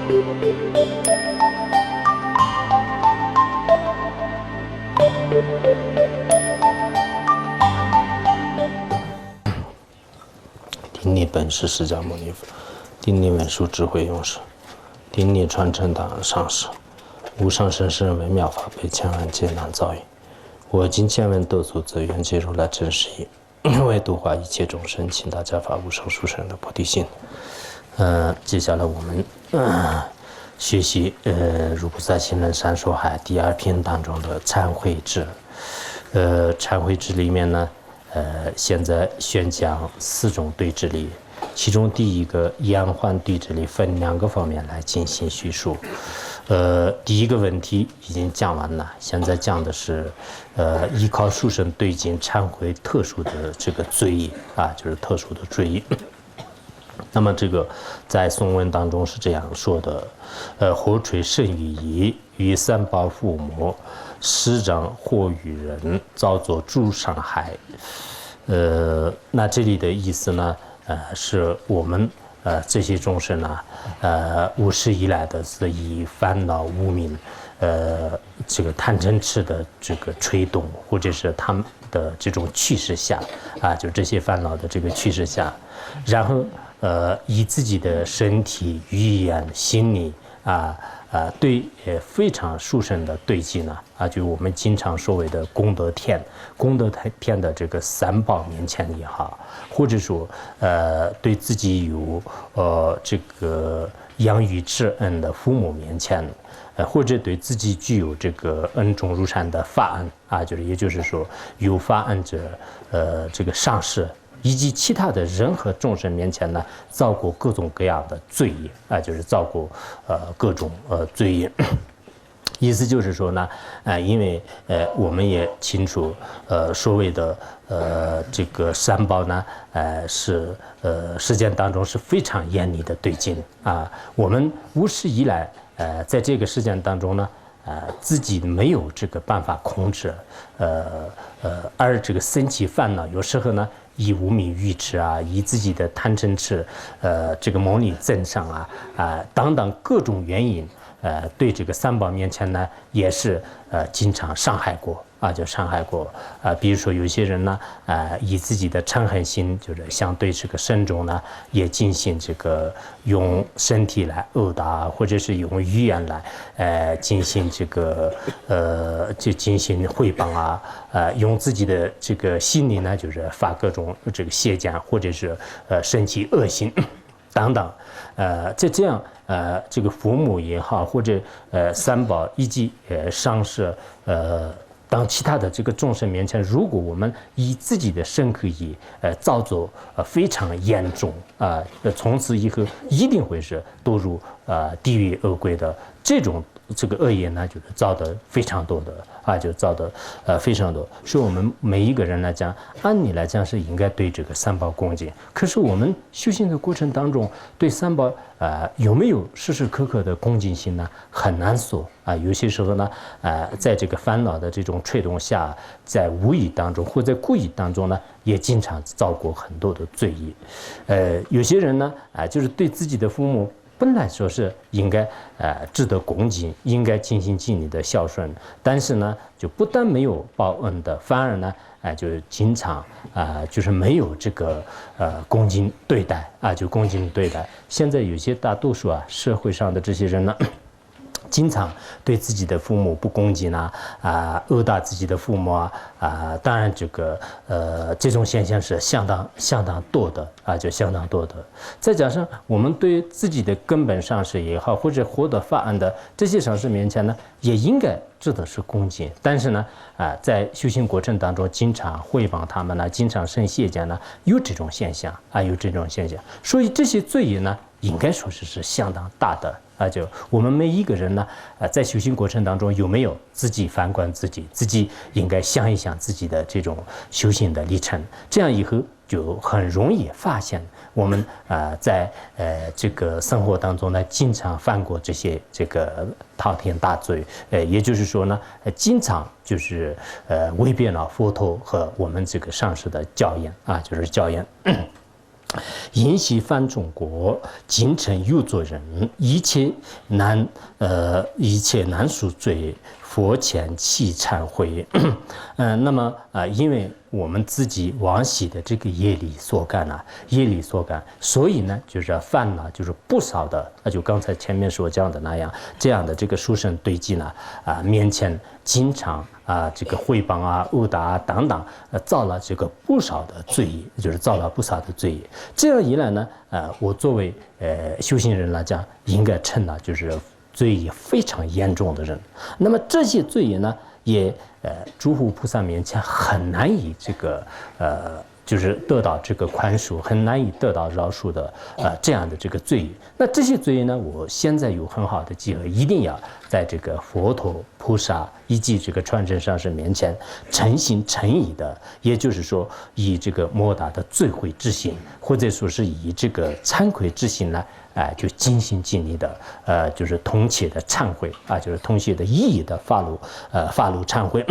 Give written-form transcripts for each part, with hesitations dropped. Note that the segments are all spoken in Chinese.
顶礼本师释迦牟尼佛，顶礼文殊智慧勇士，顶礼传承档案上师，无上甚深微妙法辈，千万劫难遭遇。我今见闻得度，则愿解如来真实义，为度化一切众生，请大家发无上殊胜的菩提心。接下来我们学习如菩萨行人三说海第2篇当中的忏悔志。忏悔志里面呢，现在宣讲4种对治理，其中第一个延缓对治理分2个方面来进行叙述。第一个问题已经讲完了，现在讲的是依靠殊胜对境忏悔特殊的这个罪业啊，就是特殊的罪业。那么这个在颂文当中是这样说的：火垂甚于夷，于三宝父母，师长或与人，造作诸伤害。那这里的意思呢，是我们这些众生呢，无始以来的是以烦恼无明，这个贪嗔痴的这个吹动，或者是他们的这种趋势下啊，就这些烦恼的这个趋势下，然后以自己的身体、语言、心理对非常殊胜的对境呢就我们经常所谓的功德天的这个三宝面前也好，或者说对自己有这个养育之恩的父母面前，或者对自己具有这个恩重如山的法恩也就是说有法恩者这个上师。以及其他的人和众生面前呢，造过各种各样的罪业就是造过各种罪业。意思就是说呢，因为我们也清楚，所谓的这个三宝呢，是实践当中是非常严厉的对境我们无始以来，在这个实践当中呢，自己没有这个办法控制，而这个生起烦恼，有时候呢。以无明愚痴以自己的贪嗔痴，这个蒙里增上等等各种原因，对这个三宝面前呢，也是经常伤害过就伤害过比如说有些人呢，以自己的嗔恨心，就是相对这个身中呢，也进行这个用身体来殴打，或者是用语言来进行这个就进行诽谤用自己的这个心理呢，就是发各种这个邪见，或者是生起恶心等等，这样这个父母也好，或者三宝以及上师当其他的这个众生面前，如果我们以自己的身口意造作非常严重从此以后一定会是堕入地狱恶鬼的这种这个恶业呢，就是造的非常多的就造的非常多。所以我们每一个人来讲，按理来讲是应该对这个三宝恭敬。可是我们修行的过程当中，对三宝有没有时时刻刻的恭敬心呢？很难说有些时候呢，在这个烦恼的这种吹动下，在无意当中或在故意当中呢，也经常造过很多的罪业。有些人呢，就是对自己的父母。本来说是应该值得恭敬，应该尽心尽力的孝顺，但是呢，就不但没有报恩的，反而呢，就是经常就是没有这个恭敬对待就恭敬对待。现在有些大多数社会上的这些人呢。经常对自己的父母不恭敬殴打自己的父母当然这个这种现象是相当多的就相当多的。再加上我们对自己的根本上师也好，或者获得法案的这些上师面前呢，也应该值得是恭敬。但是呢在修行过程当中，经常诽谤他们呢，经常生邪见呢，有这种现象有这种现象。所以这些罪业呢，应该说是相当大的。就我们每一个人呢，在修行过程当中有没有自己反观自己应该想一想自己的这种修行的历程，这样以后就很容易发现我们在这个生活当中呢，经常犯过这个滔天大罪，也就是说呢，经常就是违背了佛陀和我们这个上师的教言就是教言。因袭犯中国，今臣有作人，一切难赎罪，佛前弃忏悔。那么因为我们自己往昔的这个业力所感，所以呢，就是犯了就是不少的，就刚才前面所讲的那样，这样的这个书生堆积呢，面前经常这个诽谤殴打等等，造了这个不少的罪业，就是造了不少的罪业。这样一来呢，我作为修行人来讲，应该称呢就是罪业非常严重的人。那么这些罪业呢，也诸佛菩萨面前很难以这个就是得到这个宽恕，很难以得到饶恕的这样的这个罪业。那这些罪业呢，我现在有很好的机会，一定要在这个佛陀、菩萨以及这个传承上师面前诚心诚意的，也就是说以这个莫大的罪悔之心，或者说是以这个惭愧之心呢，就尽心尽力的就是thống切的忏悔就是thống切的意义的发露忏悔。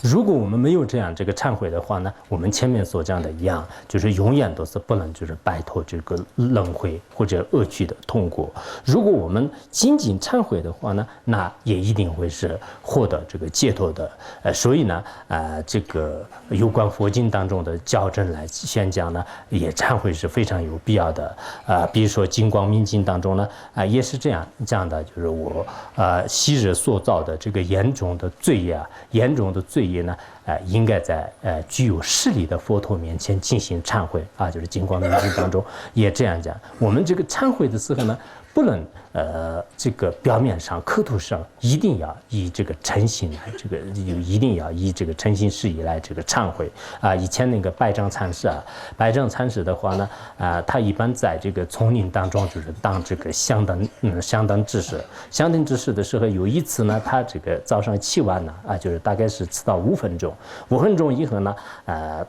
如果我们没有这样这个忏悔的话呢，我们前面所讲的一样，就是永远都是不能就是摆脱这个轮回或者恶趣的痛苦。如果我们仅仅忏悔的话呢，那也一定会是获得这个解脱的。所以呢，这个有关佛经当中的教证来宣讲呢，也忏悔是非常有必要的。比如说《金光明经》当中呢，也是这样讲的，就是我昔日所造的这个严重的罪业的罪业呢，应该在具有势力的佛陀面前进行忏悔就是《金光明经》当中也这样讲。我们这个忏悔的时候呢，不能这个表面上口头上一定要以这个诚心来一定要以这个诚心实意来这个忏悔以前那个百丈禅师的话呢，他一般在这个丛林当中就是当这个香灯知识的时候，有一次呢，他这个早上起晚呢就是大概是迟到5分钟以后呢，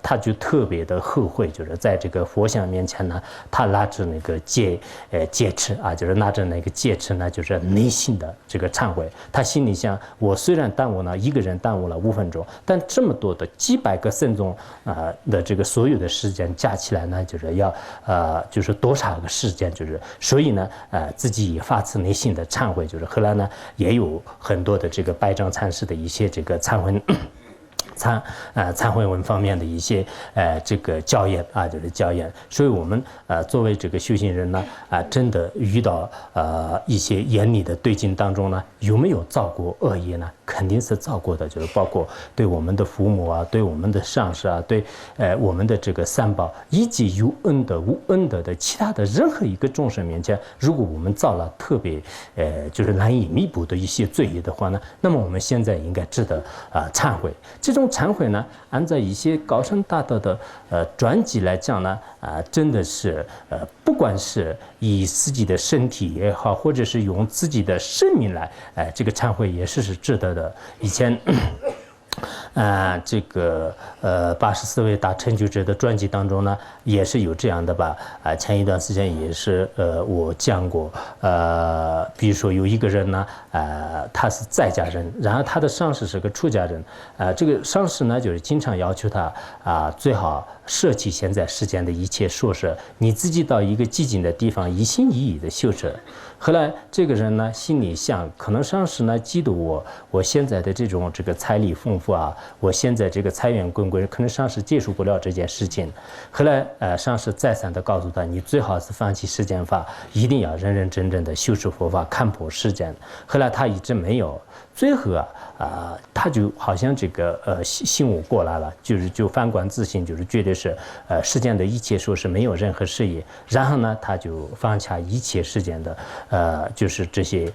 他就特别的后悔，就是在这个佛像面前呢，他拿着那个戒尺就是拿着那个戒尺呢，就是内心的这个忏悔。他心里想，我虽然一个人耽误了5分钟，但这么多的几百个僧众的这个所有的时间加起来呢，就是要就是多少个时间，就是所以呢自己也发自内心的忏悔。就是后来呢，也有很多的这个百丈禅师的一些这个忏悔文方面的一些这个教言就是教言。所以我们作为这个修行人呢真的遇到一些严厉的对境当中呢，有没有造过恶业呢？肯定是造过的，就是包括对我们的父母对我们的上司对我们的这个三宝，以及有恩德无恩德的其他的任何一个众生面前，如果我们造了特别就是难以弥补的一些罪业的话呢，那么我们现在应该值得忏悔。这种忏悔呢，按照一些高僧大德的传记来讲呢，真的是不管是以自己的身体也好，或者是用自己的生命来这个忏悔也是值得的。以前这个84位大成就者的传记当中呢，也是有这样的吧。前一段时间也是我讲过，比如说有一个人呢，他是在家人，然后他的上司是个出家人，这个上司呢就是经常要求他最好舍弃现在世间的一切硕士，你自己到一个寂静的地方一心一意的修持。后来这个人呢心里想，可能上司呢嫉妒我现在的这个财力丰富我现在这个财源滚滚，可能上司接受不了这件事情。后来上司再三的告诉他，你最好是放弃世间法，一定要认认真真的修持佛法，看破世间。后来他一直没有，最后他就好像这个醒悟过来了，就反观自省，就是觉得是世间的一切说是没有任何事业，然后呢他就放下一切世间的就是这些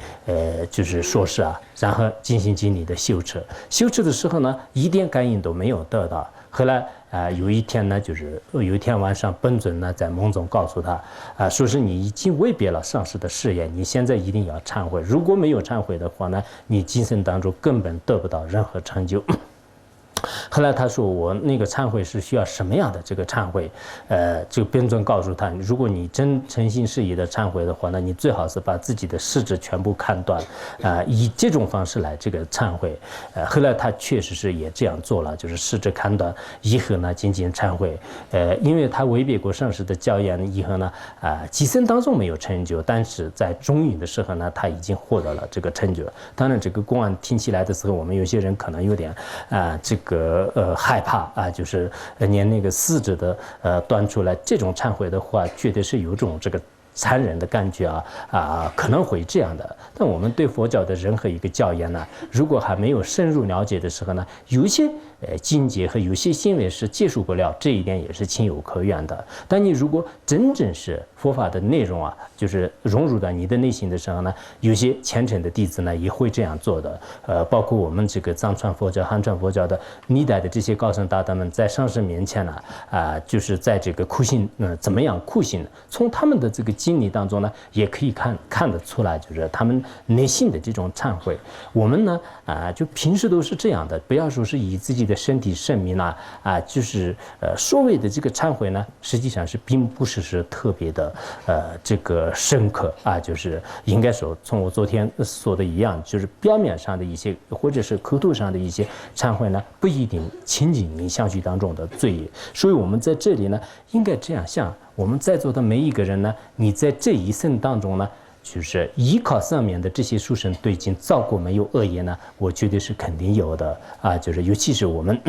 就是说是然后尽心尽力的修持的时候呢，一点感应都没有得到。后来有一天呢，就是有一天晚上，本尊呢在梦中告诉他说是你已经违背了上师的誓言，你现在一定要忏悔，如果没有忏悔的话呢，你今生当中根本得不到任何成就。后来他说我那个忏悔是需要什么样的这个忏悔，就边尊告诉他，如果你真诚心实意的忏悔的话，那你最好是把自己的事指全部砍断，以这种方式来这个忏悔。后来他确实是也这样做了，就是事指砍断以后呢进行忏悔。因为他违背过上师的教言以后呢，几生当中没有成就，但是在中允的时候呢，他已经获得了这个成就。当然这个公案听起来的时候，我们有些人可能有点这个害怕啊，就是连那个四指的端出来，这种忏悔的话，绝对是有种这个残忍的感觉可能会这样的。但我们对佛教的任何一个教言呢，如果还没有深入了解的时候呢，有些境界和有些行为是接受不了，这一点也是情有可原的。但你如果真正是佛法的内容就是融入到你的内心的时候呢，有些虔诚的弟子呢也会这样做的。包括我们这个藏传佛教、汉传佛教的历代的这些高僧大德们，在上师面前呢，就是在这个苦行，怎么样苦行？从他们的这个经历当中呢，也可以看得出来，就是他们内心的这种忏悔。我们呢，就平时都是这样的，不要说是以自己的身体圣命就是所谓的这个忏悔呢，实际上是并不是特别的这个深刻就是应该说，从我昨天说的一样，就是表面上的一些或者是口头上的一些忏悔呢，不一定亲近你相续当中的罪业。所以我们在这里呢，应该这样想：我们在座的每一个人呢，你在这一生当中呢，就是依靠上面的这些殊胜对境造过没有恶业呢？我觉得是肯定有的就是尤其是我们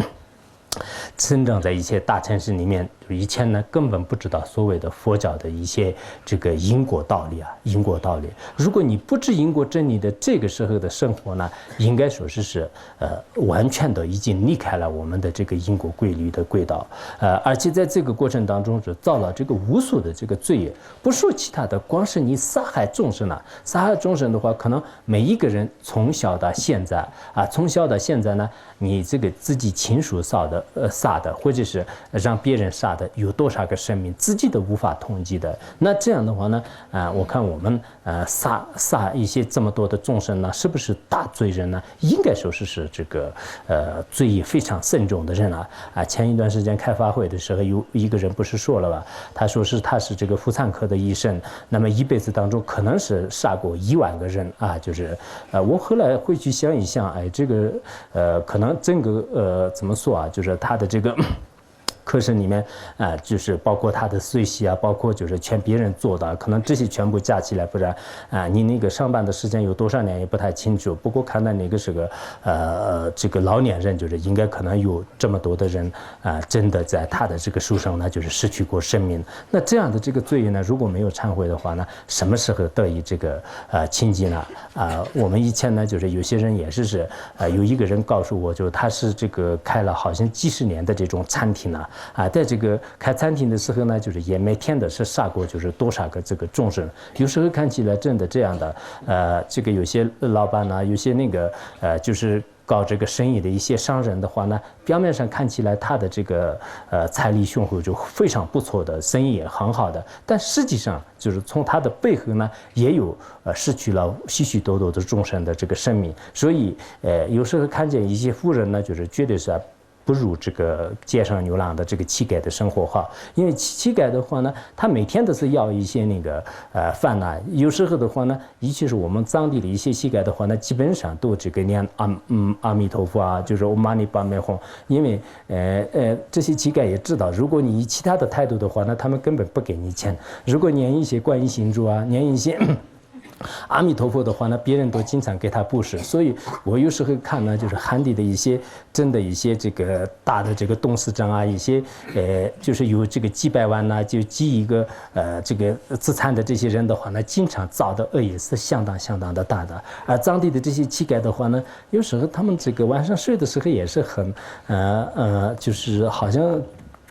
生长在一些大城市里面，以前呢根本不知道所谓的佛教的一些这个因果道理因果道理。如果你不知因果真理的这个时候的生活呢，应该说是完全的已经离开了我们的这个因果规律的轨道。而且在这个过程当中是造了这个无数的这个罪业。不说其他的，光是你杀害众生杀害众生的话，可能每一个人从小到现在从小到现在呢，你这个自己亲属杀的，或者是让别人杀的，有多少个生命，自己都无法统计的。那这样的话呢，我看我们杀一些这么多的众生呢，是不是大罪人呢？应该说是这个罪业非常慎重的人前一段时间开发会的时候，有一个人不是说了吧？他说他是这个妇产科的医生，那么一辈子当中可能是杀过1万个人就是我后来会去想一想，这个可能整个怎么说就是他的这个课程里面就是包括他的随喜包括就是劝别人做的，可能这些全部加起来，不然你那个上班的时间有多少年也不太清楚。不过看到那个是个这个老年人，就是应该可能有这么多的人真的在他的这个书上呢，就是失去过生命。那这样的这个罪业呢，如果没有忏悔的话呢，什么时候得以这个清净呢？我们以前呢，就是有些人也是有一个人告诉我，就是他是这个开了好像几十年的这种餐厅在这个开餐厅的时候呢，就是也每天的是杀过就是多少个这个众生。有时候看起来真的这样的，这个有些老板有些那个就是搞这个生意的一些商人的话呢，表面上看起来他的这个财力雄厚，就非常不错的，生意也很好的，但实际上就是从他的背后呢，也有失去了许许多多的众生的这个生命。所以有时候看见一些富人呢，就是绝对是不如这个街上流浪的这个乞丐的生活好。因为乞丐的话呢，他每天都是要一些那个饭有时候的话呢，尤其是我们藏地的一些乞丐的话呢，基本上都这个念阿弥陀佛就是唵嘛呢叭咪吽。因为这些乞丐也知道，如果你以其他的态度的话呢，他们根本不给你钱。如果念一些观音心咒念一些阿弥陀佛的话呢，别人都经常给他布施。所以我有时候看呢，就是汉地的一些真的一些这个大的这个董事长一些就是有这个几百万就几一个这个资产的这些人的话呢，经常造的恶业是相当的大的。而藏地的这些乞丐的话呢，有时候他们这个晚上睡的时候也是很就是好像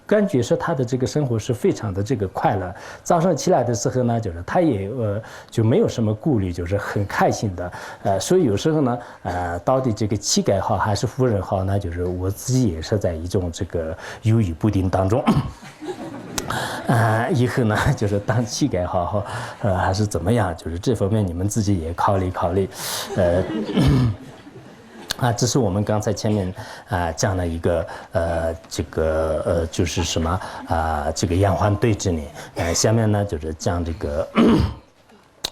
感觉是他的这个生活是非常的这个快乐。早上起来的时候呢，就是他也就没有什么顾虑，就是很开心的。所以有时候呢，到底这个乞丐好还是富人好呢？就是我自己也是在一种这个犹豫不定当中。以后呢，就是当乞丐好还是怎么样？就是这方面你们自己也考虑考虑。这是我们刚才前面讲了一个就是什么这个延缓对治理，下面呢就是讲这个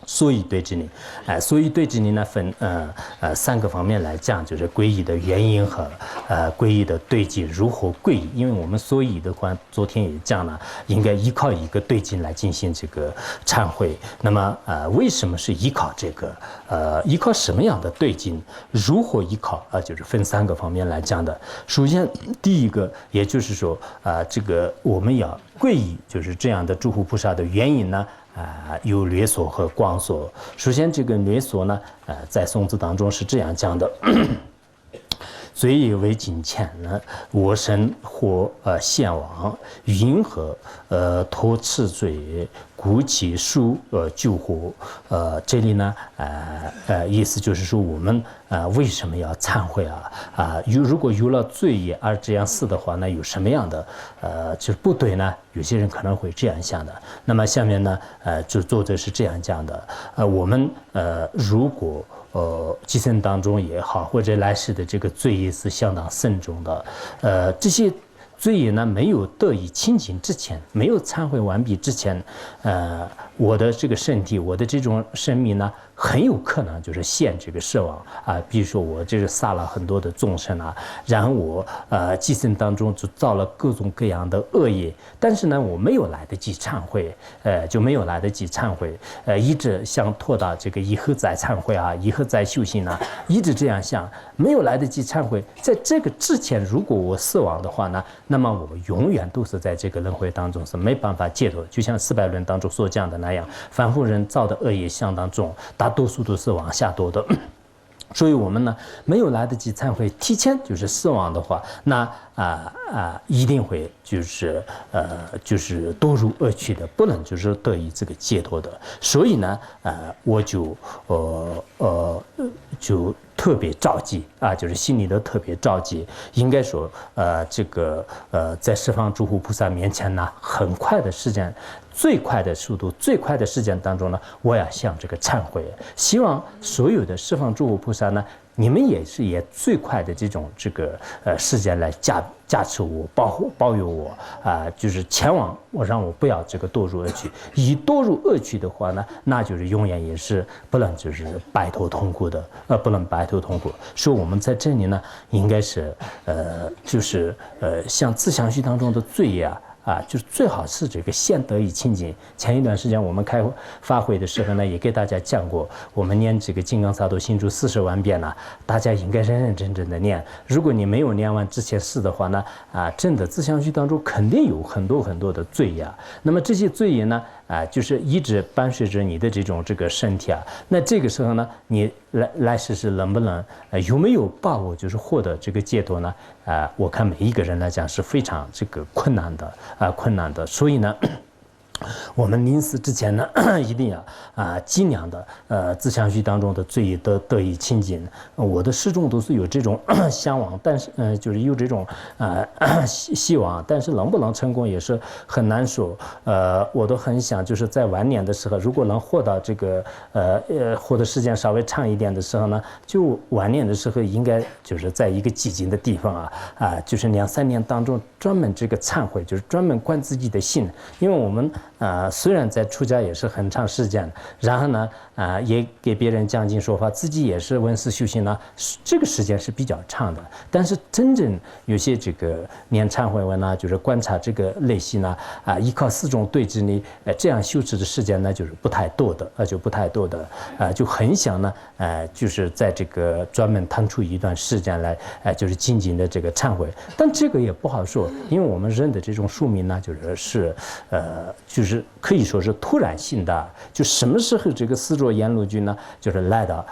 所以对治理，所以对治理呢分3个方面来讲，就是皈依的原因和皈依的对境如何皈依。因为我们所以的话，昨天也讲了，应该依靠一个对境来进行这个忏悔。那么为什么是依靠这个？依靠什么样的对境？如何依靠？就是分3个方面来讲的。首先，第一个，也就是说这个我们要皈依，就是这样的诸佛菩萨的原因呢？有略说和广说。首先，这个略说呢，在宋字当中是这样讲的：罪业为金钱呢，我身或献王，云何托持罪，故其数救活。这里呢，意思就是说我们为什么要忏悔如果有了罪业而这样死的话，那有什么样的就是不对呢？有些人可能会这样想的。那么下面呢，就作者是这样讲的：我们如果今生当中也好，或者来世的这个罪业是相当深重的，这些罪业呢没有得以清净之前，没有忏悔完毕之前，我的这个身体，我的这种生命呢，很有可能就是陷这个蛇网比如说我这是杀了很多的众生然后我今生当中就造了各种各样的恶业，但是呢我没有来得及忏悔，就没有来得及忏悔，一直想拖到这个以后再忏悔以后再修行一直这样想，没有来得及忏悔。在这个之前，如果我死亡的话呢，那么我永远都是在这个轮回当中是没办法解脱。就像《四百论》当中所讲的那样，凡夫人造的恶业相当重，大多数都是往下堕的。所以我们呢没有来得及忏悔，提前就是死亡的话，那一定会就是堕入恶趣的，不能就是得以这个解脱的。所以呢我就特别着急就是心里都特别着急。应该说这个在十方诸佛菩萨面前呢，很快的时间，最快的速度，最快的时间当中呢，我要向这个忏悔。希望所有的十方诸佛菩萨呢，你们也最快的这个时间来加持我，保佑我就是前往我，让我不要这个堕入恶趣。一堕入恶趣的话呢，那就是永远也是不能就是摆脱痛苦的，不能摆脱痛苦。所以我们在这里呢，应该是像自相续当中的罪业就是最好是这个先得以清净。前一段时间我们开发会的时候呢，也给大家讲过，我们念这个金刚萨埵心咒40万遍大家应该认认真真的念。如果你没有念完之前试的话呢，真的自相续当中肯定有很多很多的罪业。那么这些罪业呢，就是一直伴随着你的这个身体那这个时候呢，你来世是能不能有没有把握就是获得这个解脱呢？我看每一个人来讲是非常这个困难的，所以呢。我们临死之前呢，一定要尽量的自相续当中的罪业得以清净。我的始终都是有这种向往，但是就是有这种希望，但是能不能成功也是很难说。我都很想就是在晚年的时候，如果能活到这个活的时间稍微长一点的时候呢，就晚年的时候应该就是在一个寂静的地方就是2、3年当中专门这个忏悔，就是专门观自己的心，因为我们。虽然在出家也是很长时间，然后呢，也给别人讲经说法，自己也是闻思修行这个时间是比较长的。但是真正有些这个念忏悔文就是观察这个类型依靠4种对治呢，这样修持的时间呢，就是不太多的，就很想呢，就是在这个专门腾出一段时间来，就是精进的这个忏悔。但这个也不好说，因为我们人的这种寿命呢，就是可以说是突然性的，就什么时候这个四浊阎罗君呢，就是来到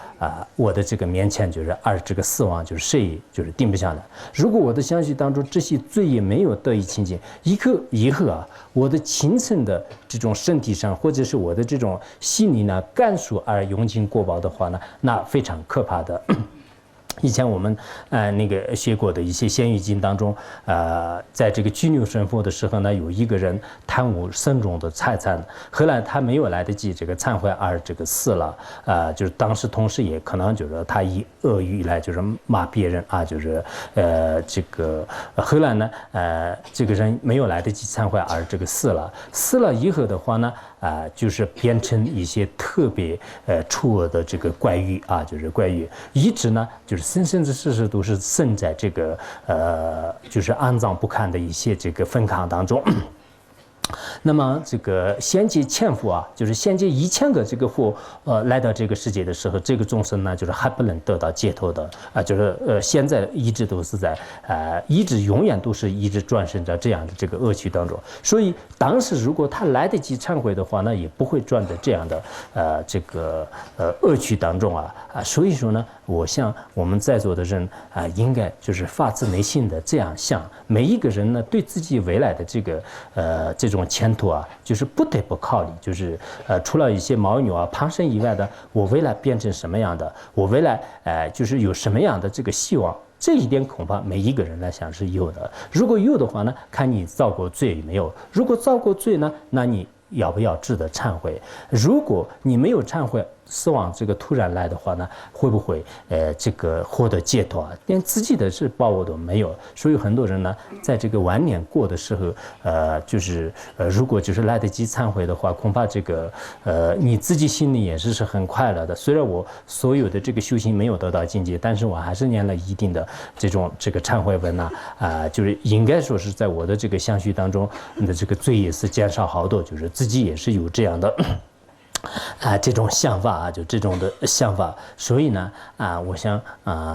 我的这个面前，就是这个死亡，就是谁也就是定不下来。如果我的相续当中这些罪业没有得以清净，以后我的亲生的这种身体上，或者是我的这种心理呢，感受而涌进果报的话呢，那非常可怕的。以前我们那个学过的一些仙语经当中，在这个拘留神父的时候呢，有一个人贪污僧众的财产，后来他没有来得及这个忏悔而这个死了，就是当时同时也可能就是他以恶语来就是骂别人啊，就是这个后来呢这个人没有来得及忏悔而这个死了以后的话呢。就是变成一些特别出恶的这个怪语啊，就是怪语，一直呢就是生生世世都是生在这个就是肮脏不堪的一些这个坟坑当中。那么这个先界千夫啊，就是先界1000个这个佛来到这个世界的时候，这个众生呢就是还不能得到解脱的就是现在一直都是在一直永远都是一直转生在这样的这个恶趣当中。所以当时如果他来得及忏悔的话，那也不会转在这样的这个恶趣当中所以说呢，我想我们在座的人应该就是发自内心的这样想，每一个人呢对自己未来的这个这种前途就是不得不考虑，就是除了一些牦牛旁生以外的，我未来变成什么样的，我未来就是有什么样的这个希望。这一点恐怕每一个人来想是有的。如果有的话呢，看你造过罪没有。如果造过罪呢，那你要不要值得忏悔？如果你没有忏悔，死亡这个突然来的话呢，会不会这个获得解脱连自己的是把握都没有。所以很多人呢，在这个晚年过的时候，就是如果就是来得及忏悔的话，恐怕这个你自己心里也是很快乐的。虽然我所有的这个修行没有得到境界，但是我还是念了一定的这个忏悔文就是应该说是在我的这个相续当中，你的这个罪也是减少好多，就是自己也是有这样的。这种想法就这种的想法，所以呢我想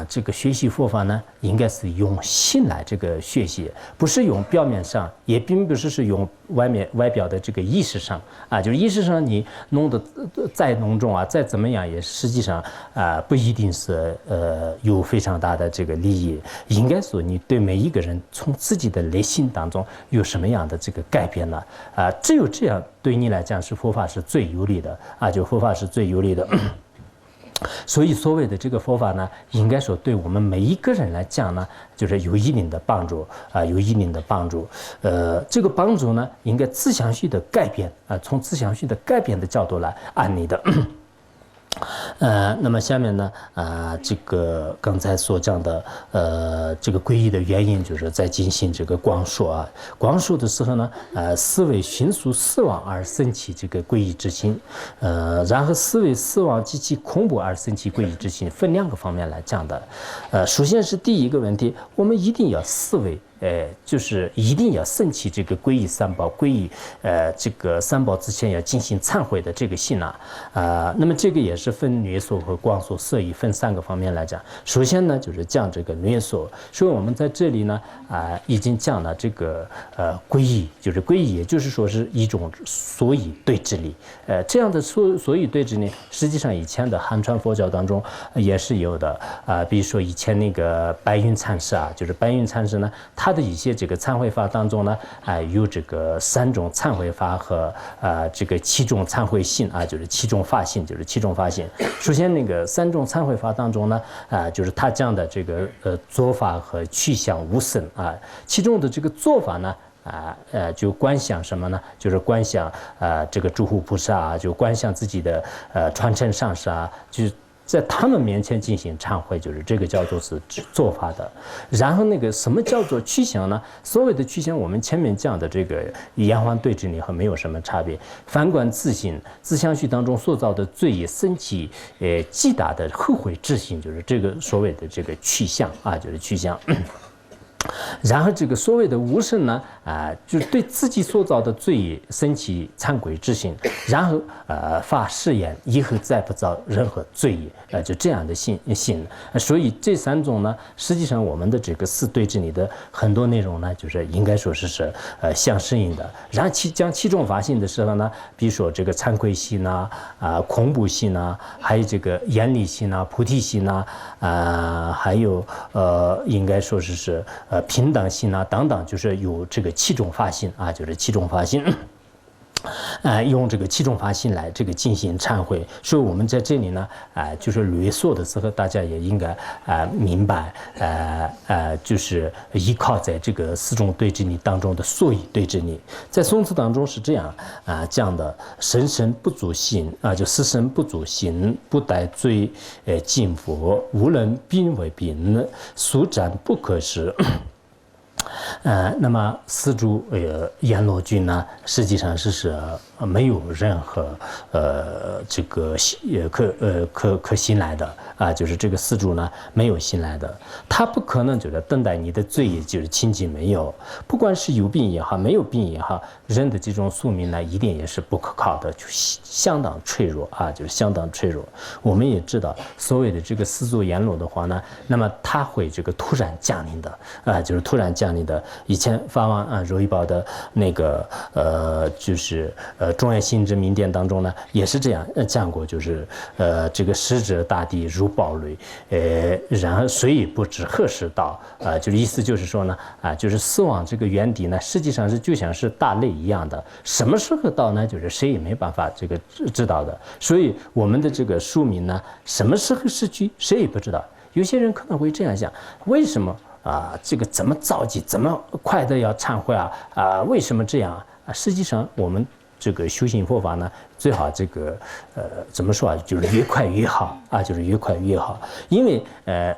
这个学习佛法呢，应该是用心来这个学习，不是用表面上，也并不是用外表的这个意识上就是意识上你弄得再浓重再怎么样，也实际上不一定是有非常大的这个利益。应该说你对每一个人从自己的内心当中有什么样的这个改变呢只有这样对你来讲是佛法是最有利的就佛法是最有利的。所以所谓的这个佛法呢，应该说对我们每一个人来讲呢，就是有一定的帮助有一定的帮助。这个帮助呢，应该自相续的改变从自相续的改变的角度来案例的。那么下面呢，这个刚才所讲的，这个皈依的原因，就是在进行这个光说光说的时候呢，思维迅速死亡而生起这个皈依之心，然后思维死亡及其恐怖而生起皈依之心，分2个方面来讲的。首先是第一个问题，我们一定要思维。就是一定要升起这个皈依三宝，皈依这个三宝之前要进行忏悔的这个心那么这个也是分略说和光说摄意分3个方面来讲。首先呢，就是讲这个略说，所以我们在这里呢已经讲了这个皈依，就是皈依，也就是说是一种所以对治理。这样的所以对治理，实际上以前的汉传佛教当中也是有的比如说以前那个白云禅师就是白云禅师呢，他的一些这个忏悔法当中呢，有这个3种忏悔法和这个7种忏悔信就是7种法信，就是7种法信。首先那个3种忏悔法当中呢，就是他讲的这个做法和去向无生其中的这个做法呢。就观想什么呢？就是观想这个诸护菩萨就观想自己的传承上师就是在他们面前进行忏悔，就是这个叫做是做法的。然后那个什么叫做趋向呢？所谓的趋向，我们前面讲的这个延缓对治理和没有什么差别。反观自信自相续当中塑造的罪业升起极大的后悔之心，就是这个所谓的这个趋向就是趋向。然后这个所谓的无生呢，就是对自己所造的罪业升起惭愧之心，然后发誓言以后再不造任何罪业，就这样的信。所以这3种呢，实际上我们的这个4对治理的很多内容呢，就是应该说是相适应的。然后讲7种法性的时候呢，比如说这个惭愧心恐怖心还有这个严厉心菩提心还有应该说是平等心等等，就是有这个7种法性就是7种法性。用这个七种法心来这个进行忏悔，所以我们在这里呢，就是略说的时候，大家也应该明白，就是依靠在这个四种对治力当中的所以对治力，在宋词当中是这样讲的：神神不足行就四神不足行，不待罪敬佛，无能病为病，速战不可失。那么四柱阎罗君呢，实际上是没有任何这个可信赖的就是这个四柱呢没有信赖的，他不可能就是等待你的罪业就是清净没有，不管是有病也好，没有病也好，人的这种宿命呢一定也是不可靠的，就相当脆弱就是相当脆弱。我们也知道，所谓的这个四柱阎罗的话呢，那么他会这个突然降临的就是突然降临的。以前法王如意宝的那个就是中原心之明殿当中呢，也是这样讲过，就是这个时者大地如暴雷，然而谁也不知何时到就是意思就是说呢就是死亡这个原底呢，实际上是就像是大雷一样的，什么时候到呢？就是谁也没办法这个知道的。所以我们的这个庶民呢，什么时候失去，谁也不知道。有些人可能会这样想：为什么？这个怎么着急，怎么快的要忏悔为什么这样实际上我们这个修行佛法呢，最好这个怎么说就是越快越好就是越快越好。因为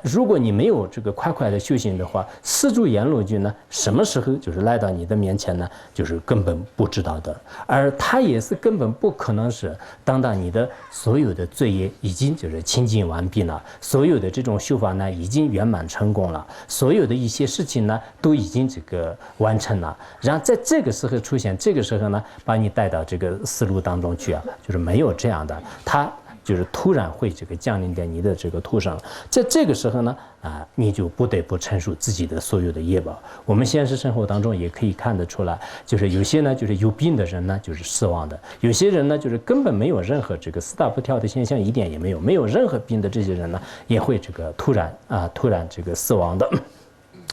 如果你没有这个快快的修行的话，四柱阎罗君呢，什么时候就是来到你的面前呢，就是根本不知道的，而他也是根本不可能是当你的所有的罪业已经就是清净完毕了，所有的这种修法呢已经圆满成功了，所有的一些事情呢都已经这个完成了，然后在这个时候出现，这个时候呢把你带到这个思路当中去就是没有这样的，他就是突然会这个降临在你的这个头上，在这个时候呢你就不得不承受自己的所有的业报。我们现实生活当中也可以看得出来，就是有些呢就是有病的人呢就是死亡的，有些人呢就是根本没有任何这个四大不调的现象，一点也没有，没有任何病的这些人呢也会这个突然这个死亡的。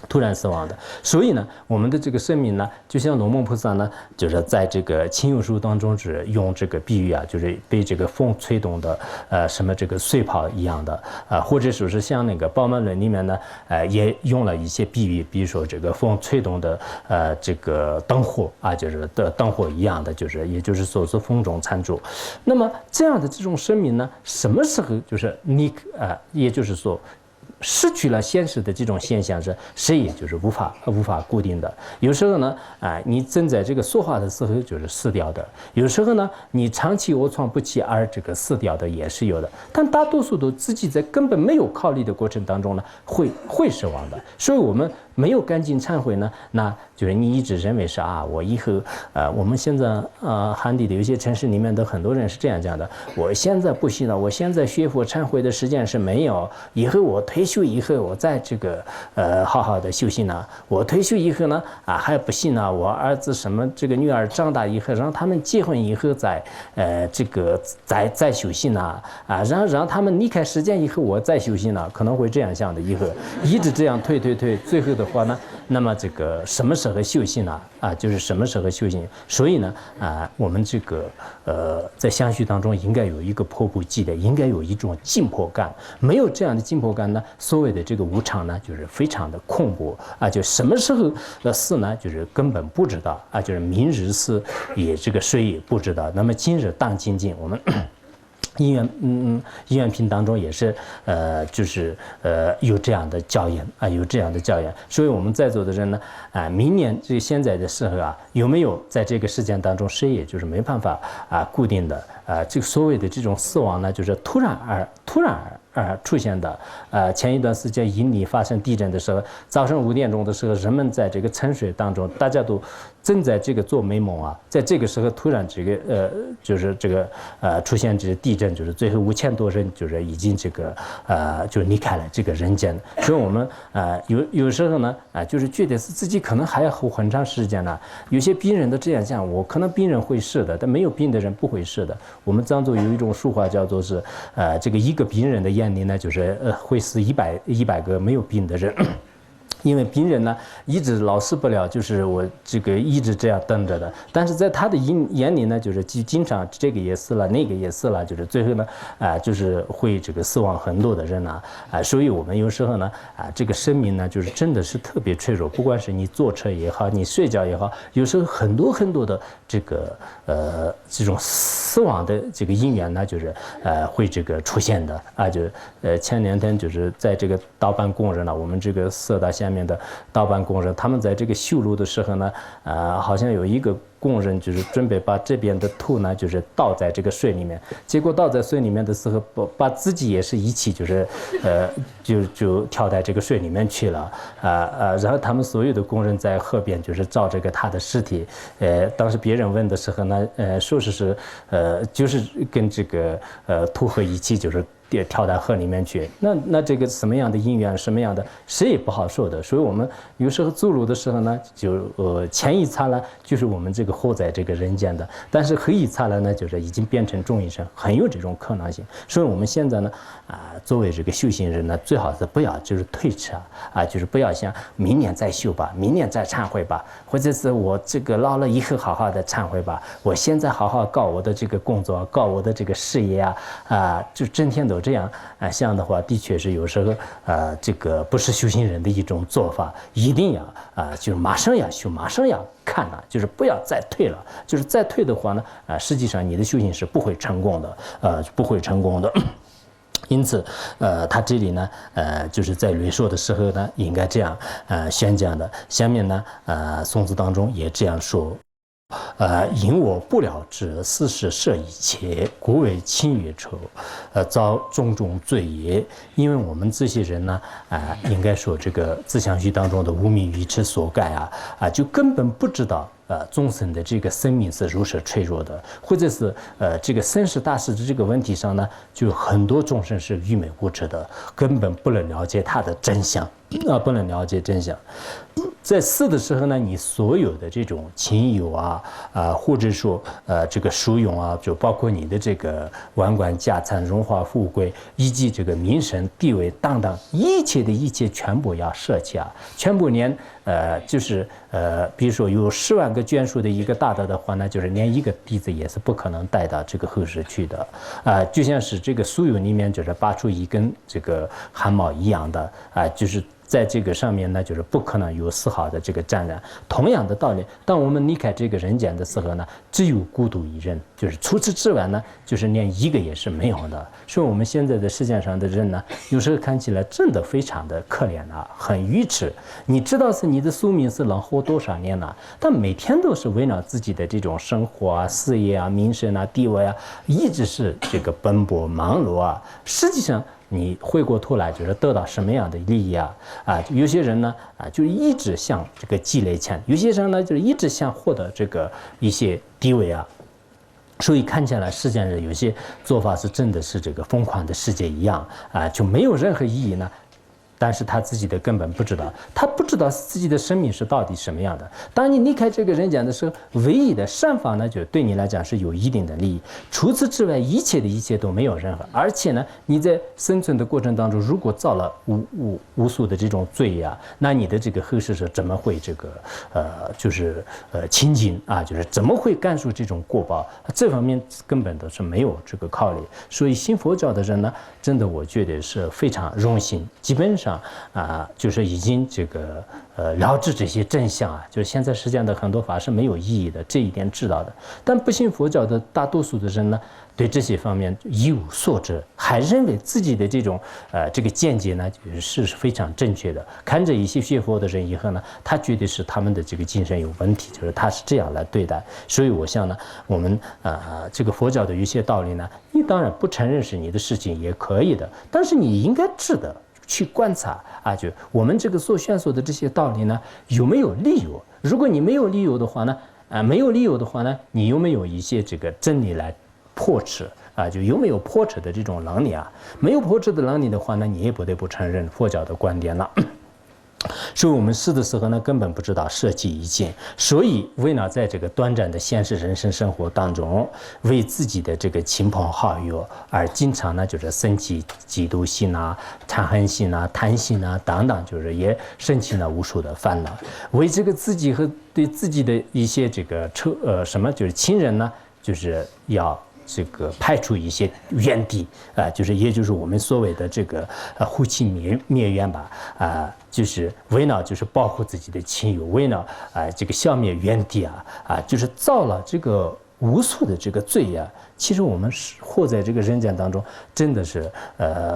突然死亡的。所以呢，我们的这个生命呢，就像龙梦菩萨呢，就是在这个清幽书当中是用这个比喻就是被这个风吹动的什么这个碎泡一样的或者说是像那个宝鬘论里面呢也用了一些比喻，比如说这个风吹动的这个灯火就是的灯火一样的，就是也就是说是风中残烛。那么这样的这种生命呢，什么时候就是你也就是说失去了现实的这种现象是谁也就是无法固定的。有时候呢你正在这个说话的时候就是死掉的，有时候呢你长期卧床不起而这个死掉的也是有的，但大多数都自己在根本没有考虑的过程当中呢会死亡的。所以我们没有赶紧忏悔呢，那就是你一直认为是我以后我们现在汉地的有些城市里面的很多人是这样讲的，我现在不行了，我现在学佛忏悔的时间是没有，以后我退休以后我再这个好好的修行呢，我退休以后呢还不行呢，我儿子什么这个女儿长大以后让他们结婚以后再这个再修行呢让他们离开世间以后我再修行呢，可能会这样想的，以后一直这样退，最后的话呢，那么这个什么时候修行呢就是什么时候修行。所以呢我们这个在相续当中应该有一个迫不及待，应该有一种紧迫感，没有这样的紧迫感呢，所谓的这个无常呢就是非常的恐怖就什么时候死呢就是根本不知道就是明日死也这个谁也不知道。那么今日当今尽，我们医院品当中也是就是有这样的教言有这样的教言。所以我们在座的人呢明年这个现在的时候有没有在这个时间当中谁也就是没办法固定的这个所谓的这种死亡呢就是突然而出现的。前一段时间印尼发生地震的时候，早上5点钟的时候，人们在这个沉睡当中，大家都正在这个做美梦在这个时候突然这个就是这个出现这个地震，就是最后5000多人就是已经这个就离开了这个人间。所以我们有时候呢就是觉得是自己可能还要活很长时间呢。有些病人都这样讲，我可能病人会死的，但没有病的人不会死的。我们漳州有一种俗话叫做是这个一个病人的眼里呢就是会死100个没有病的人。因为病人呢一直老实不了，就是我这个一直这样等着的。但是在他的眼里呢，就是经常这个也死了，那个也死了，就是最后呢，就是会这个死亡很多的人啊，所以我们有时候呢，这个生命呢，就是真的是特别脆弱。不管是你坐车也好，你睡觉也好，有时候很多的这个这种死亡的这个因缘呢，就是会这个出现的啊，就前2天就是在这个盗版工人呢，我们这个色大下面的盗版工人，他们在这个修路的时候呢，好像有一个工人就是准备把这边的土呢，就是倒在这个水里面，结果倒在水里面的时候，把自己也是一起就是就跳在这个水里面去了然后他们所有的工人在河边就是照这个他的尸体，当时别人问的时候呢，说是就是跟这个土河一起就是跳到河里面去，那这个什么样的因缘，什么样的谁也不好说的。所以我们有时候走路的时候呢，就前一刹那就是我们这个活在这个人间的，但是后一刹那呢，就是已经变成中阴身，很有这种可能性。所以我们现在呢，作为这个修行人呢，最好是不要就是推迟就是不要想明年再修吧，明年再忏悔吧，或者是我这个老了以后好好的忏悔吧，我现在好好搞我的这个工作，搞我的这个事业就整天都这样想的话，的确是有时候这个不是修行人的一种做法，一定要就是马上要修，马上要看了，就是不要再退了，就是再退的话呢，实际上你的修行是不会成功的，不会成功的。因此，他这里呢，就是在略说的时候呢，应该这样宣讲的。下面呢，宋词当中也这样说。因我不了之，斯事摄一切，故为轻于仇，遭种种罪也。因为我们这些人呢，应该说这个自相续当中的无名愚痴所盖就根本不知道。众生的这个生命是如此脆弱的，或者是这个生死大事的这个问题上呢，就很多众生是愚昧无知的，根本不能了解它的真相不能了解真相。在死的时候呢，你所有的这种亲友或者说这个殊荣就包括你的这个万贯家产、荣华富贵，以及这个名声地位等等，一切的一切全部要舍弃全部连就是比如说有10万个眷属的一个大德的话呢，就是连一个弟子也是不可能带到这个后世去的就像是这个酥油里面就是拔出一根这个汗毛一样的就是在这个上面呢，就是不可能有丝毫的这个沾染。同样的道理，当我们离开这个人间的时候呢，只有孤独一人，就是除此之外呢，就是连一个也是没有的。所以我们现在的世界上的人呢，有时候看起来真的非常的可怜很愚痴。你知道是你的宿命是能活多少年但每天都是围绕自己的这种生活事业名声地位一直是这个奔波忙碌实际上。你回过头来就是得到什么样的利益有些人呢就一直想这个积累钱，有些人呢就是一直想获得这个一些地位所以看起来世间人有些做法是真的是这个疯狂的世界一样就没有任何意义呢。但是他自己的根本不知道，他不知道自己的生命是到底什么样的。当你离开这个人间的时候，唯一的善法呢，就对你来讲是有一定的利益。除此之外，一切的一切都没有任何。而且呢，你在生存的过程当中，如果造了无数的这种罪那你的这个后世是怎么会这个就是清净就是怎么会干出这种过报？这方面根本都是没有这个考虑。所以信佛教的人呢，真的我觉得是非常荣幸，基本上。就是已经这个了知这些真相就是现在世间的很多法是没有意义的，这一点知道的。但不信佛教的大多数的人呢，对这些方面一无所知，还认为自己的这种这个见解呢是非常正确的。看着一些学佛的人以后呢，他觉得是他们的这个精神有问题，就是他是这样来对待。所以我想呢，我们这个佛教的有些道理呢，你当然不承认是你的事情也可以的，但是你应该知道。去观察就我们这个所宣说的这些道理呢，有没有理由？如果你没有理由的话呢，没有理由的话呢，你有没有一些这个真理来破斥就有没有破斥的这种能力没有破斥的能力的话呢，你也不得不承认佛教的观点了。所以我们试的时候呢，根本不知道舍弃一切。所以为了在这个短暂的现实人生生活当中，为自己的这个亲朋好友而经常呢，就是生起嫉妒心啊、嗔恨心啊、贪心啊等等，就是也生起了无数的烦恼。为这个自己和对自己的一些这个就是亲人呢，就是要这个排除一些怨敌也就是我们所谓的这个护亲灭怨吧就是为了就是保护自己的亲友，为了这个消灭怨敌就是造了这个无数的这个罪其实我们活在这个人间当中，真的是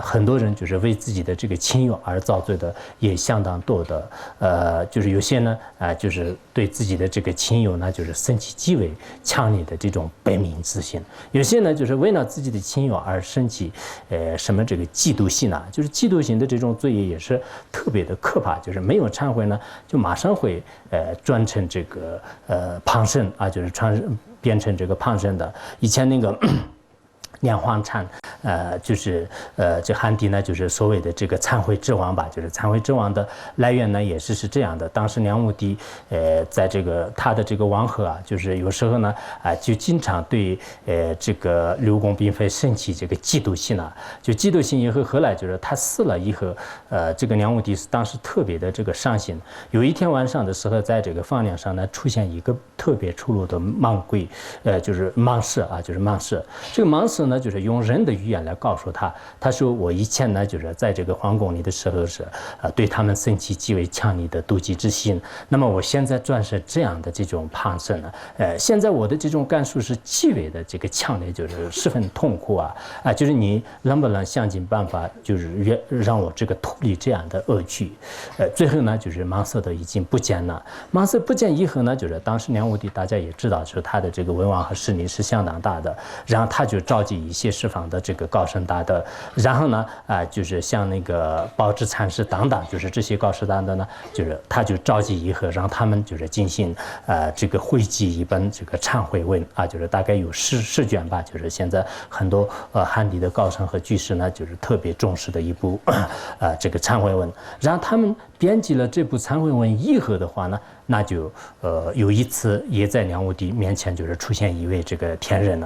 很多人就是为自己的这个亲友而造罪的也相当多的，就是有些呢就是对自己的这个亲友呢就是生起极为强烈的这种悲悯之心，有些呢就是为了自己的亲友而生起什么这个嫉妒心就是嫉妒心的这种罪业也是特别的可怕，就是没有忏悔呢就马上会转成这个旁生就是变成这个旁生的。以前那个梁皇禅就是这汉地呢就是所谓的这个忏悔之王吧，就是忏悔之王的来源呢也是这样的。当时梁武帝在这个他的这个王后就是有时候呢就经常对这个刘公嫔妃生起这个嫉妒心就嫉妒心以后，后来就是他死了以后这个梁武帝当时特别的这个伤心。有一天晚上的时候，在这个房梁上呢出现一个特别粗鲁的盲鬼就是盲士就是盲士。这个盲士呢就是用人的语言来告诉他说我以前呢就是在这个皇宫里的时候是对他们生起极为强烈的妒忌之心，那么我现在转成这样的这种旁生呢现在我的这种感受是极为的这个强烈，就是十分痛苦就是你能不能想尽办法就是让我这个脱离这样的恶趣最后呢就是盲色的已经不见了。盲色不见以后呢，就是当时梁武帝大家也知道，就是他的这个威望和势力是相当大的，然后他就召集一些十方的这个高僧大德，然后呢就是像那个宝智禅师等等，就是这些高僧大德呢，就是他就召集以后让他们就是进行这个汇集一本这个忏悔文就是大概有十卷吧，就是现在很多汉地的高僧和居士呢就是特别重视的一部这个忏悔文。然后他们编辑了这部忏悔文以后的话呢，那就有一次也在梁武帝面前就是出现一位这个天人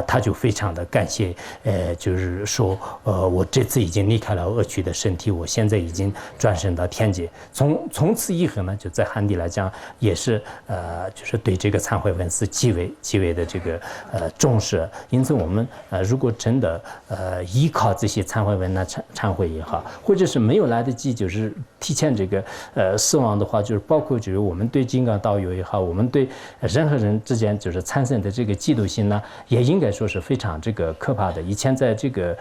他就非常的感谢就是说我这次已经离开了恶趣的身体，我现在已经转生到天界。从此以后呢，就在汉地来讲也是就是对这个忏悔文是极为的这个重视。因此我们如果真的依靠这些忏悔文呢忏悔也好，或者是没有来得及就是提前这个死亡的话，就是包括就是我们对金刚道友也好，我们对人和人之间就是产生的这个嫉妒心呢，也应该说是非常这个可怕的。以前在这个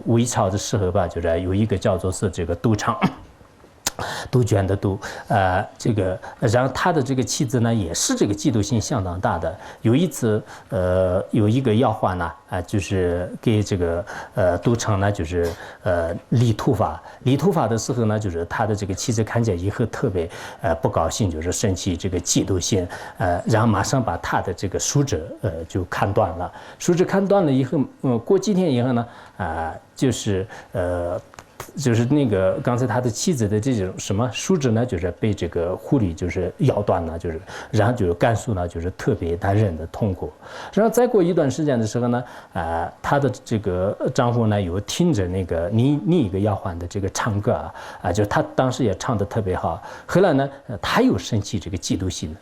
魏朝的时候吧，就是有一个叫做是这个杜昌。杜鹃的杜，这个，然后他的这个妻子呢，也是这个嫉妒心相当大的。有一次，有一个妖怪呢，就是给这个杜昌呢，就是理秃发的时候呢，就是他的这个妻子看见以后特别不高兴，就是生气这个嫉妒心，然后马上把他的这个手指就砍断了。手指砍断了以后，过几天以后呢，就是那个刚才他的妻子的这种什么手指呢，就是被这个狐狸就是咬断了，就是然后就是感受呢就是特别难忍的痛苦。然后再过一段时间的时候呢，她的这个丈夫呢有听着那个另一个丫鬟的这个唱歌就他当时也唱得特别好。后来呢，他又生气这个嫉妒心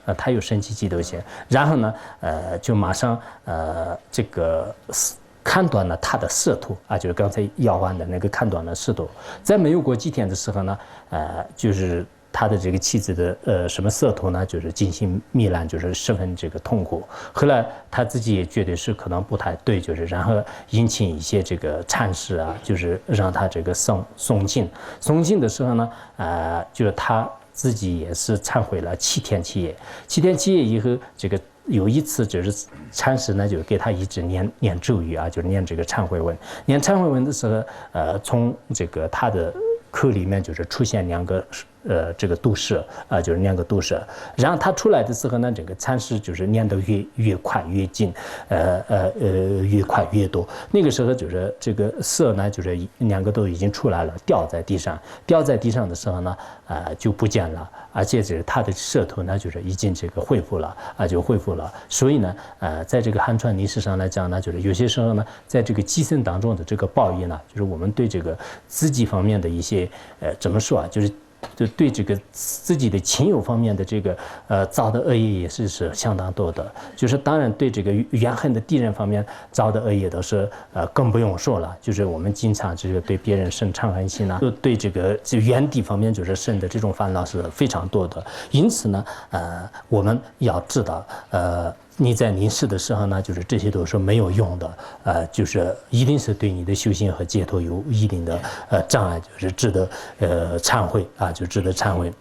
然后呢，就马上这个。砍断了他的舌头就是刚才妖鬟的那个砍断了舌头。在没有过几天的时候呢，就是他的这个妻子的什么舌头呢，就是进行糜烂，就是十分这个痛苦。后来他自己也觉得是可能不太对，就是然后引请一些这个禅师就是让他这个诵经的时候呢，就是他自己也是忏悔了7天7夜。7天7夜以后，这个。有一次就是禅师呢，就给他一直念咒语就是念这个忏悔文。念忏悔文的时候，从这个他的口里面就是出现两个这个度舍啊，就是念个度舍。然后他出来的时候呢，这个禅师就是念得越快越近，越快越多。那个时候就是这个色呢，就是两个都已经出来了，掉在地上的时候呢，就不见了，而且是他的舌头呢，就是已经这个恢复了啊，就恢复了。所以呢，在这个汉传历史上来讲呢，就是有些时候呢，在这个寄生当中的这个报应呢，就是我们对这个自己方面的一些怎么说啊，就对这个自己的亲友方面的这个造的恶业也是相当多的，就是当然对这个怨恨的敌人方面造的恶业都是更不用说了，就是我们经常这个对别人生嗔恨心啊，对这个怨敌方面就是生的这种烦恼是非常多的。因此呢，我们要知道你在临死的时候呢，就是这些都是没有用的，就是一定是对你的修行和解脱有一定的障碍，就是值得忏悔啊，就值得忏悔。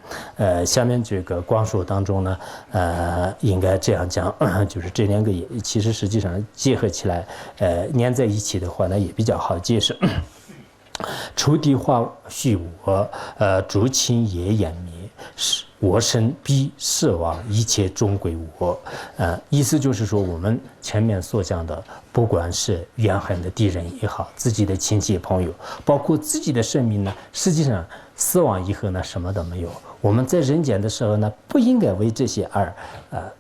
下面这个光说当中呢，应该这样讲，就是这两个也其实实际上结合起来，粘在一起的话呢，也比较好解释。除地化虚我，诸亲也湮灭，我生必死亡，一切终归我。意思就是说，我们前面所讲的，不管是怨恨的敌人也好，自己的亲戚朋友，包括自己的生命呢，实际上死亡以后呢，什么都没有。我们在人间的时候呢，不应该为这些而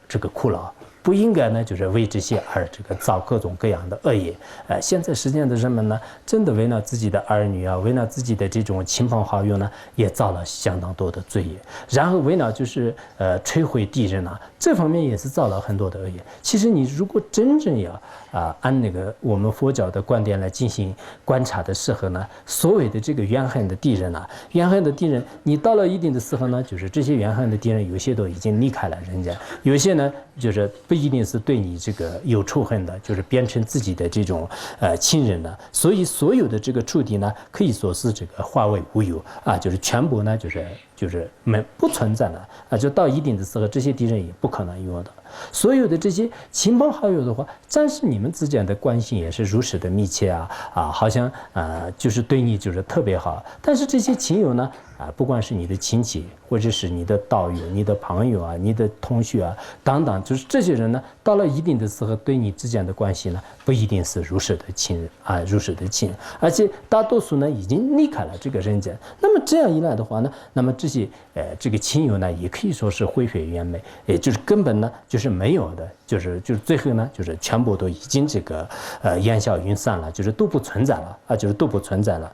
这个苦恼。不应该呢，就是为这些而这个造各种各样的恶业。现在实践的人们呢，真的为了自己的儿女啊，为了自己的这种亲朋好友呢，也造了相当多的罪业。然后为了就是摧毁敌人啊，这方面也是造了很多的恶业。其实你如果真正要按那个我们佛教的观点来进行观察的时候呢，所谓的这个怨恨的敌人啊，怨恨的敌人，你到了一定的时候呢，就是这些怨恨的敌人，有些都已经离开了人间，有些呢就是不一定是对你这个有仇恨的，就是变成自己的这种亲人了。所以所有的这个处敌呢，可以说是这个化为乌有啊，就是全部呢就是不存在了啊，就到一定的时候，这些敌人也不可能有的。所有的这些亲朋好友的话，暂时你们之间的关系也是如此的密切啊，好像就是对你就是特别好。但是这些亲友呢，不管是你的亲戚，或者是你的道友、你的朋友啊、你的同学啊等等，就是这些人呢，到了一定的时候，对你之间的关系呢，不一定是如此的亲人啊，如此的亲，而且大多数呢已经离开了这个人间。那么这样一来的话呢，那么这些这个亲友呢，也可以说是灰飞烟灭，也就是根本呢就是没有的，就是最后呢就是全部都已经这个烟消云散了，就是都不存在了啊，就是都不存在了。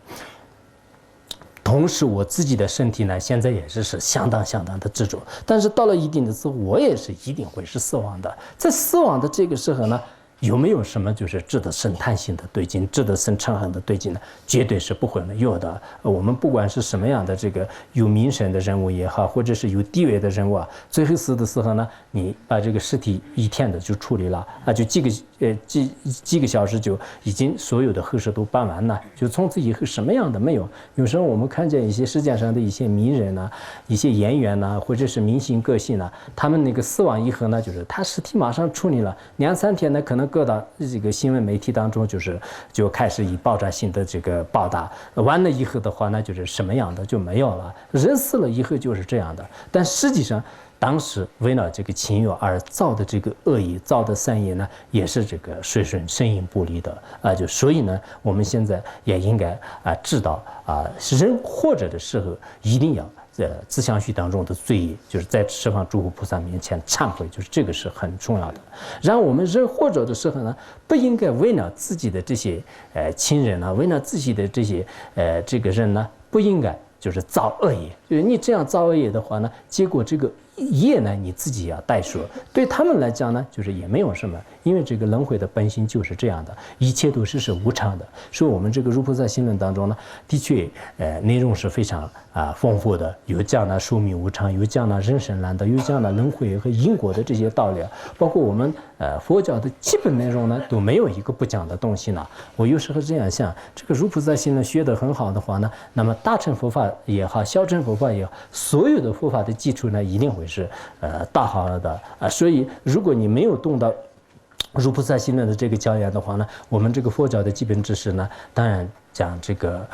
同时，我自己的身体呢，现在也是相当的执着，但是到了一定的时候，我也是一定会是死亡的。在死亡的这个时候呢，有没有什么就是值得生贪心的对境，值得生嗔恨的对境呢？绝对是不会没有的。我们不管是什么样的这个有名声的人物也好，或者是有地位的人物啊，最后死的时候呢，你把这个尸体一天的就处理了啊，就几个小时就已经所有的后事都办完了，就从此以后什么样的没有。有时候我们看见一些世界上的一些名人呐、一些演员呐、或者是明星个性呐，他们那个死亡以后呢，就是他尸体马上处理了，2-3天呢，可能搁到这个新闻媒体当中，就开始以爆炸性的这个报道，完了以后的话呢，就是什么样的就没有了。人死了以后就是这样的，但实际上。当时为了这个亲友而造的这个恶业、造的善业呢，也是这个水深深不离的啊。就所以呢，我们现在也应该知道人活着的时候一定要自相续当中的罪业，就是在十方诸佛菩萨面前忏悔，就是这个是很重要的。然后我们人活着的时候呢，不应该为了自己的这些亲人啊，为了自己的这些这个人呢，不应该就是造恶业。就是你这样造恶业的话呢，结果这个业呢你自己要代说，对他们来讲呢，就是也没有什么，因为这个轮回的本性就是这样的，一切都是无常的。所以我们这个《如菩萨行论》当中呢，的确内容是非常丰富的，有讲了寿命无常，有讲了人生难得，有讲了轮回和因果的这些道理，包括我们佛教的基本内容呢，都没有一个不讲的东西呢。我有时候这样想，这个《如菩萨行论》学得很好的话呢，那么大乘佛法也好，小乘佛法也好，所有的佛法的基础呢，一定会是大好的所以如果你没有动到如菩萨行论的这个教言的话呢，我们这个佛教的基本知识呢，当然讲这个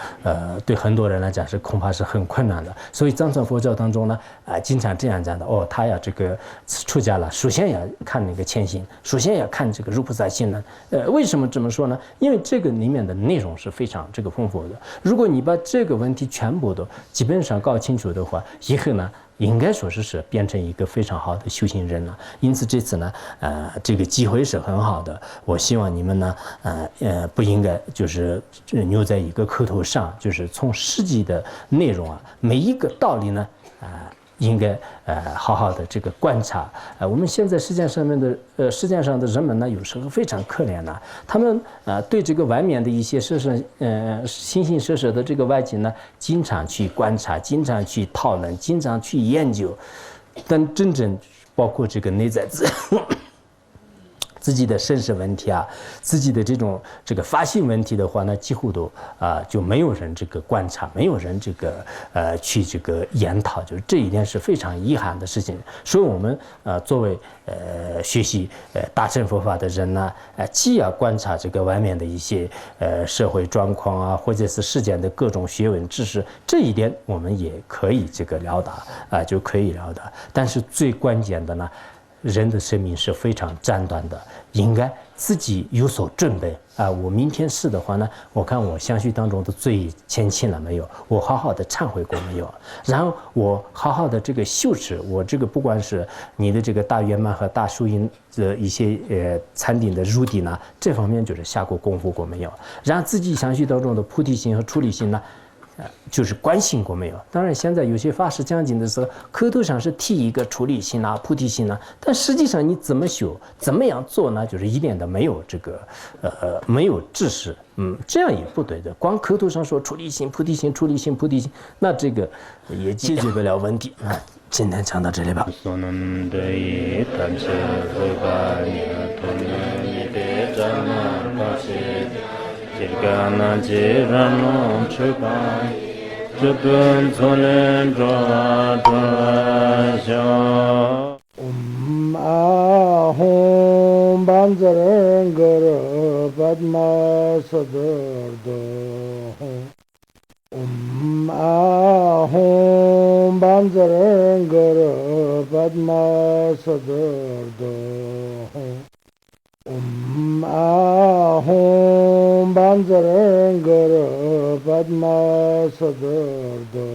对很多人来讲是恐怕是很困难的。所以藏传佛教当中呢，经常这样讲的哦，他要这个出家了，首先要看那个前行，首先要看这个入菩萨行呢。为什么这么说呢？因为这个里面的内容是非常这个丰富的。如果你把这个问题全部都基本上搞清楚的话，以后呢，应该说是变成一个非常好的修行人了。因此这次呢，这个机会是很好的。我希望你们呢，不应该就是留在一个口头上，就是从实际的内容啊，每一个道理呢，应该好好的这个观察。我们现在世界上的人们呢，有时候非常可怜呐，他们对这个外面的一些形形色色的这个外境呢，经常去观察，经常去讨论，经常去研究，但真正包括这个内在自己的身世问题啊，自己的这个发心问题的话呢，几乎都就没有人这个观察，没有人这个去这个研讨，就是这一点是非常遗憾的事情。所以我们作为学习大乘佛法的人呢，既要观察这个外面的一些社会状况啊，或者是世间的各种学问知识，这一点我们也可以这个了达就可以了达。但是最关键的呢，人的生命是非常暂短的，应该自己有所准备我明天是的话呢，我看我相续当中的罪前清了没有？我好好的忏悔过没有？然后我好好的这个修持，我这个不管是你的这个大圆满和大疏因的一些禅定的入地呢，这方面就是下过功夫过没有？然后自己相续当中的菩提心和出离心呢，就是关心过没有？当然，现在有些法师讲经的时候，口头上是提一个出离心啊、菩提心啊，但实际上你怎么修、怎么样做呢？就是一点都没有这个没有知识，这样也不对的。光口头上说出离心、菩提心、出离心、菩提心，那这个也解决不了问题啊。今天讲到这里吧。Kirgana jirano chukai chupun tsonen droa droa sho ahum banjaran gara padma sadardo ahum banjaran gara padma sadardo ahum banjaran gara padma sadardo